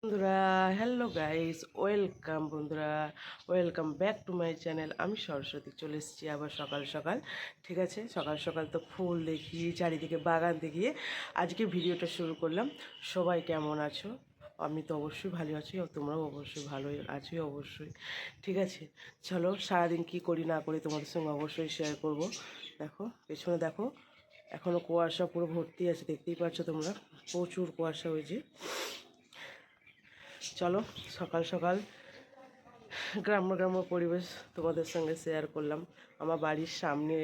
বন্ধুরা, hello guys, welcome বন্ধুরা, welcome back to my channel. আমি সরস্বতী চলে এসেছি আবার সকাল সকাল। ঠিক আছে, সকাল সকাল তো ফুল দেখিয়ে চারিদিকে বাগান দেখিয়ে আজকে ভিডিওটা শুরু করলাম। সবাই কেমন আছো? আমি তো অবশ্যই ভালো আছি, তোমরাও অবশ্যই ভালোই আছো অবশ্যই। ঠিক আছে, চলো সারাদিন কি করি না করি তোমাদের সঙ্গে অবশ্যই শেয়ার করব। দেখো পেছনে দেখো, এখনও কুয়াশা পুরো ভর্তি আছে, দেখতেই পাচ্ছ তোমরা, প্রচুর কুয়াশা হয়েছে। চলো সকাল সকাল গ্রাম্য গ্রাম্য পরিবেশ তোমাদের সঙ্গে শেয়ার করলাম। আমার বাড়ির সামনে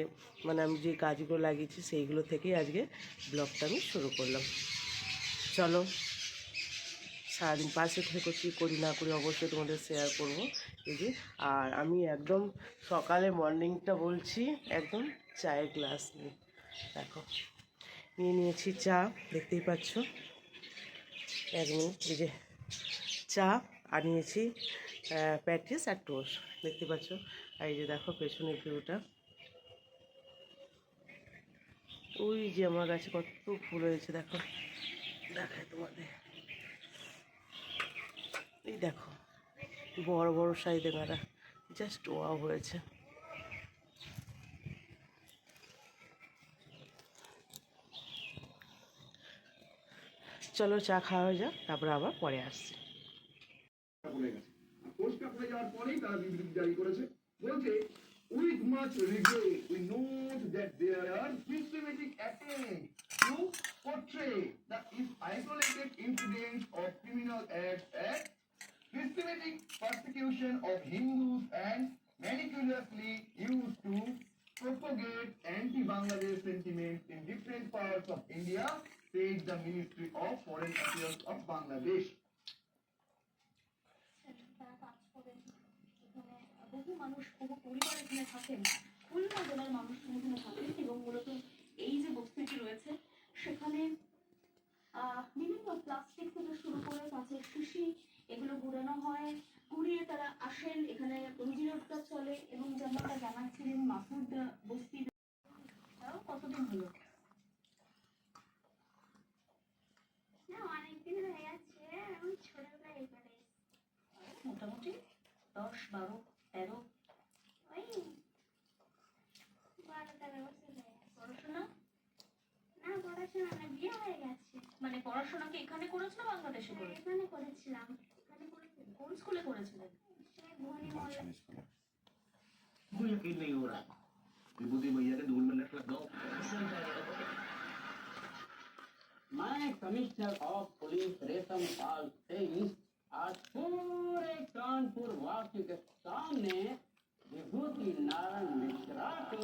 মানে আমি যে গাছগুলো লাগিয়েছি সেইগুলো থেকেই আজকে ব্লগটা আমি শুরু করলাম। চলো সারাদিন পাশে থেকে কী করি না করি অবশ্যই তোমাদের শেয়ার করব। এই যে, আর আমি একদম সকালে মর্নিংটা বলছি, একদম চায়ের গ্লাস নিয়ে দেখো নিয়ে নিয়েছি চা, দেখতেই পাচ্ছ। এক মিনিট, এই যে চা আর নিয়েছি প্যাটিস আর টোস্ট, দেখতে পাচ্ছ। আর এই যে দেখো পেছনের ভিউটা, ওই যে আমার গাছে কত ফুল হয়েছে দেখো, দেখায় তোমাদের। এই দেখো বড় বড় সাইজে গাঁদা, জাস্ট ওয়াও হয়েছে। চলো চা খাওয়া হয়ে যাক, তারপরে আবার পরে আসছি। With much regret, we note that there are systematic attempts to portray the isolated incidents of criminal acts as systematic persecution of Hindus and meticulously used to propagate anti-Bangladesh sentiments in different parts of India, said the Ministry of Foreign Affairs of Bangladesh. বহু মানুষ, বহু পরিবার এখানে থাকেন, খুলনা জেলার মানুষ এখানে থাকেন এবং মূলত এই যে বস্তিটি রয়েছে সেখানে বিভিন্ন প্লাস্টিক থেকে শুরু করে কাঁচের শিশি এগুলো গুড়ানো হয়, কুড়িয়ে তারা আসেন, এখানে রুজি রোজগার চলে। এবং যেমনটা জানাচ্ছিলেন মাসুদ বস্তি, তারাও কতদিন হলো? অনেকদিন হয়ে যাচ্ছে, আমি ছোটবেলায় এখানে মোটামুটি 10, 12, 13, ওই 12-13 বছর হয়ে গেছে। পড়াশোনা? না, পড়াশোনা না, বিয়ে হয়ে গেছে। মানে পড়াশোনা কি এখানে করেছিল বাংলাদেশে? এখানে করেছিলাম। এখানে করেছিলাম। কোন স্কুলে করেছিলেন? ভুনি মোল্লা। मुझे यकीन नहीं हो रहा, विभूति भैया के 2 मिनट लग दो। मैं कमिश्नर ऑफ पुलिस रेशम पाल सिंह आज पूरे कानपुर वासी के सामने विभूति नारायण मिश्रा को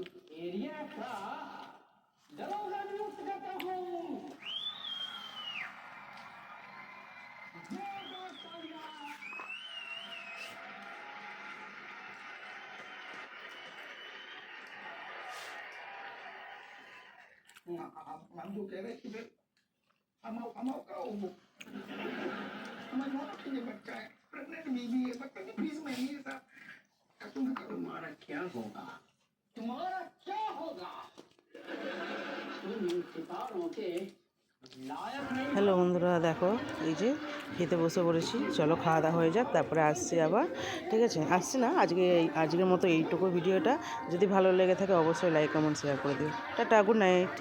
इस एरिया का दरोगा नियुक्त करता हूँ। हम जो कह रहे हैं कि हम हमारे ये बच्चा है, प्रेग्नेंट बीबी है, बच्चे की फीस महंगी है साहब। तुम्हारा क्या होगा? तुम्हारा क्या होगा? तुम सितारों के হ্যালো বন্ধুরা, দেখো এই যে খেতে বসে পড়েছি। চলো খাওয়া দাওয়া হয়ে যাক, তারপরে আসছি আবার। ঠিক আছে, আসছি না, আজকের মতো এইটুকু ভিডিওটা। যদি ভালো লেগে থাকে অবশ্যই লাইক কমেন্ট শেয়ার করে দিও। Tata, good night.